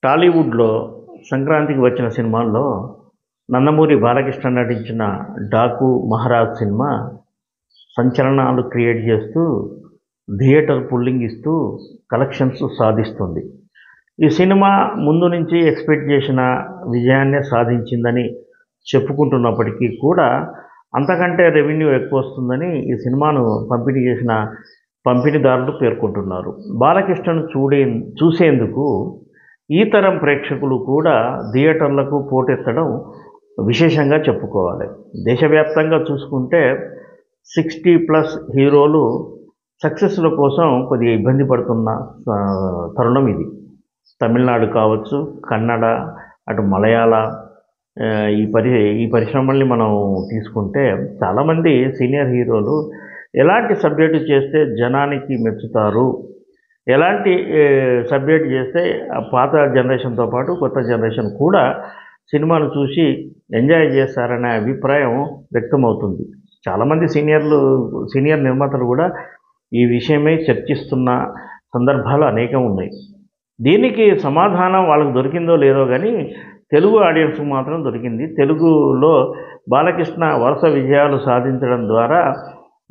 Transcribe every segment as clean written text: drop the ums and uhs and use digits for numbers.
టాలీవుడ్లో సంక్రాంతికి వచ్చిన సినిమాల్లో నందమూరి బాలకృష్ణ నటించిన డాకు మహారాజ్ సినిమా సంచలనాలు క్రియేట్ చేస్తూ థియేటర్ పుల్లింగ్ ఇస్తూ కలెక్షన్స్ సాధిస్తుంది. ఈ సినిమా ముందు నుంచి ఎక్స్పెక్ట్ చేసిన విజయాన్నే సాధించిందని చెప్పుకుంటున్నప్పటికీ కూడా అంతకంటే రెవెన్యూ ఎక్కువ వస్తుందని ఈ సినిమాను పంపిణీ చేసిన పంపిణీదారులు పేర్కొంటున్నారు. బాలకృష్ణను చూసేందుకు ఈ తరం ప్రేక్షకులు కూడా థియేటర్లకు పోటెత్తడం విశేషంగా చెప్పుకోవాలి. దేశవ్యాప్తంగా చూసుకుంటే 60+ హీరోలు సక్సెస్ల కోసం కొద్దిగా ఇబ్బంది పడుతున్న తరుణం ఇది. తమిళనాడు కావచ్చు, కన్నడ, అటు మలయాళ, ఈ పరిశ్రమల్ని మనం తీసుకుంటే చాలామంది సీనియర్ హీరోలు ఎలాంటి సబ్జెక్టు చేస్తే జనానికి మెచ్చుతారు, ఎలాంటి సబ్జెక్ట్ చేస్తే పాత జనరేషన్తో పాటు కొత్త జనరేషన్ కూడా సినిమాను చూసి ఎంజాయ్ చేస్తారనే అభిప్రాయం వ్యక్తమవుతుంది. చాలామంది సీనియర్ నిర్మాతలు కూడా ఈ విషయమై చర్చిస్తున్న సందర్భాలు అనేకం ఉన్నాయి. దీనికి సమాధానం వాళ్ళకు దొరికిందో లేదో కానీ తెలుగు ఆడియన్స్కు మాత్రం దొరికింది. తెలుగులో బాలకృష్ణ వరుస విజయాలు సాధించడం ద్వారా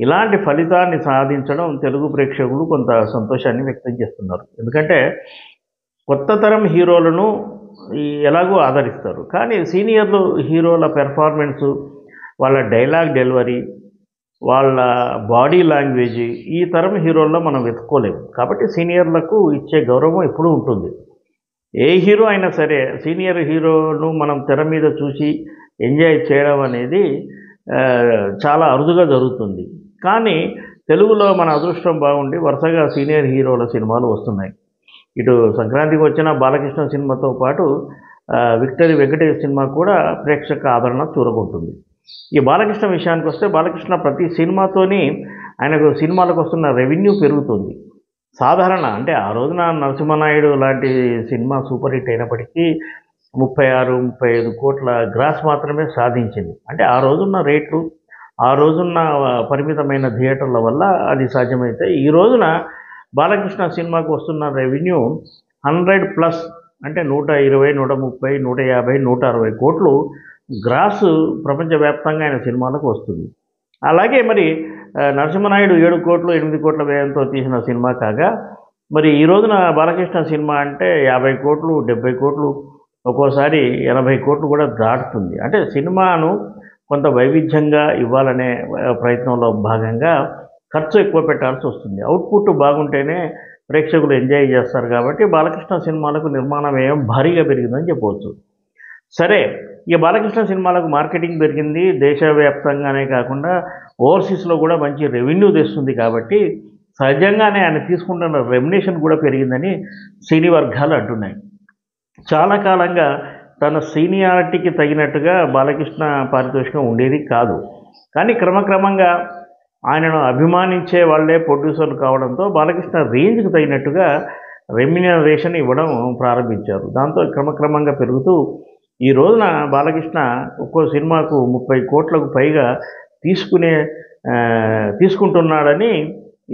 ఇలాంటి ఫలితాన్ని సాధించడం తెలుగు ప్రేక్షకులు కొంత సంతోషాన్ని వ్యక్తం చేస్తున్నారు. ఎందుకంటే కొత్త తరం హీరోలను ఎలాగో ఆదరిస్తారు, కానీ సీనియర్లు హీరోల పెర్ఫార్మెన్సు, వాళ్ళ డైలాగ్ డెలివరీ, వాళ్ళ బాడీ లాంగ్వేజ్ ఈ తరం హీరోల్లో మనం వెతుక్కోలేము. కాబట్టి సీనియర్లకు ఇచ్చే గౌరవం ఎప్పుడూ ఉంటుంది. ఏ హీరో అయినా సరే సీనియర్ హీరోను మనం తెర మీద చూసి ఎంజాయ్ చేయడం అనేది చాలా అరుదుగా జరుగుతుంది. కానీ తెలుగులో మన అదృష్టం బాగుండి వరుసగా సీనియర్ హీరోల సినిమాలు వస్తున్నాయి. ఇటు సంక్రాంతికి వచ్చిన బాలకృష్ణ సినిమాతో పాటు విక్టరీ వెంకటేష్ సినిమా కూడా ప్రేక్షక ఆదరణ చూరగొంటుంది. ఈ బాలకృష్ణ విషయానికి వస్తే బాలకృష్ణ ప్రతి సినిమాతోని ఆయనకు సినిమాలకు వస్తున్న రెవెన్యూ పెరుగుతుంది. సాధారణ అంటే ఆ రోజున నరసింహనాయుడు లాంటి సినిమా సూపర్ హిట్ అయినప్పటికీ 36-35 కోట్ల గ్రాస్ మాత్రమే సాధించింది. అంటే ఆ రోజున్న రేట్లు, ఆ రోజున్న పరిమితమైన థియేటర్ల వల్ల అది సాధ్యమైతే, ఈ రోజున బాలకృష్ణ సినిమాకు వస్తున్న రెవెన్యూ 100+ అంటే 120, 130, 150, 160 కోట్లు గ్రాసు ప్రపంచవ్యాప్తంగా ఆయన సినిమాలకు వస్తుంది. అలాగే మరి నరసింహనాయుడు 7 కోట్లు 8 కోట్ల వ్యయంతో తీసిన సినిమా కాగా, మరి ఈ రోజున బాలకృష్ణ సినిమా అంటే 50 కోట్లు 70 కోట్లు ఒక్కోసారి 80 కోట్లు కూడా దాటుతుంది. అంటే సినిమాను కొంత వైవిధ్యంగా ఇవ్వాలనే ప్రయత్నంలో భాగంగా ఖర్చు ఎక్కువ పెట్టాల్సి వస్తుంది. అవుట్పుట్ బాగుంటేనే ప్రేక్షకులు ఎంజాయ్ చేస్తారు. కాబట్టి బాలకృష్ణ సినిమాలకు నిర్మాణ వ్యయం భారీగా పెరిగిందని చెప్పవచ్చు. సరే, ఈ బాలకృష్ణ సినిమాలకు మార్కెటింగ్ పెరిగింది, దేశవ్యాప్తంగానే కాకుండా ఓవర్సీస్లో కూడా మంచి రెవెన్యూ తెస్తుంది. కాబట్టి సహజంగానే ఆయన తీసుకుంటున్న రెమ్యునేషన్ కూడా పెరిగిందని సినీ వర్గాలు అంటున్నాయి. చాలా కాలంగా తన సీనియారిటీకి తగినట్టుగా బాలకృష్ణ పారితోషికం ఉండేది కాదు. కానీ క్రమక్రమంగా ఆయనను అభిమానించే వాళ్ళే ప్రొడ్యూసర్లు కావడంతో బాలకృష్ణ రేంజ్కి తగినట్టుగా రెమ్యునరేషన్ ఇవ్వడం ప్రారంభించారు. దాంతో క్రమక్రమంగా పెరుగుతూ ఈ రోజున బాలకృష్ణ ఒక్కో సినిమాకు 30 కోట్లకు పైగా తీసుకుంటున్నాడని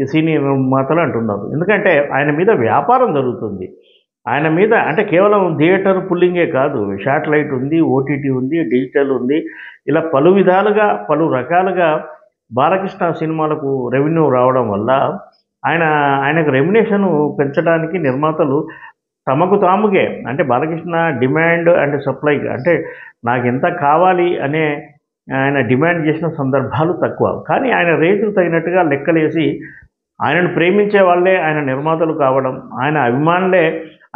ఈ సీనియర్ నిర్మాతలు అంటున్నారు. ఎందుకంటే ఆయన మీద వ్యాపారం జరుగుతుంది. ఆయన మీద అంటే కేవలం థియేటర్ పుల్లింగే కాదు, శాటిలైట్ ఉంది, ఓటీటీ ఉంది, డిజిటల్ ఉంది, ఇలా పలు విధాలుగా పలు రకాలుగా బాలకృష్ణ సినిమాలకు రెవెన్యూ రావడం వల్ల ఆయనకు రెమ్యునేషన్ పెంచడానికి నిర్మాతలు తమకు తాముగే అంటే బాలకృష్ణ డిమాండ్ అండ్ సప్లై అంటే నాకు ఎంత కావాలి అనే ఆయన డిమాండ్ చేసిన సందర్భాలు తక్కువ. కానీ ఆయన రేటుకు తగినట్టుగా లెక్కలేసి ఆయనను ప్రేమించే వాళ్ళే ఆయన నిర్మాతలు కావడం, ఆయన అభిమానులే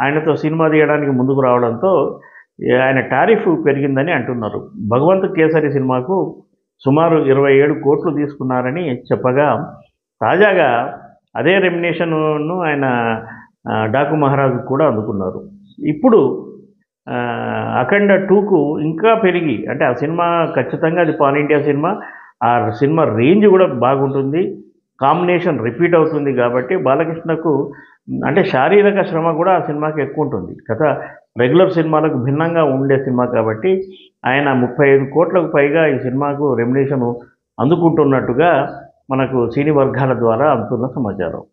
ఆయనతో సినిమా తీయడానికి ముందుకు రావడంతో ఆయన టారిఫ్ పెరిగిందని అంటున్నారు. భగవంత్ కేసరి సినిమాకు సుమారు 27 కోట్లు తీసుకున్నారని చెప్పగా, తాజాగా అదే రెమ్యునేషన్ను ఆయన డాకు మహారాజు కూడా అందుకున్నారు. ఇప్పుడు అఖండ 2కు ఇంకా పెరిగి అంటే ఆ సినిమా ఖచ్చితంగా అది పాన్ ఇండియా సినిమా, ఆ సినిమా రేంజ్ కూడా బాగుంటుంది, కాంబినేషన్ రిపీట్ అవుతుంది. కాబట్టి బాలకృష్ణకు అంటే శారీరక శ్రమ కూడా ఆ సినిమాకి ఎక్కువ ఉంటుంది. రెగ్యులర్ సినిమాలకు భిన్నంగా ఉండే సినిమా కాబట్టి ఆయన 35 కోట్లకు పైగా ఈ సినిమాకు రెమ్యునరేషన్ అందుకుంటున్నట్టుగా మనకు సినీ వర్గాల ద్వారా అందుతున్న సమాచారం.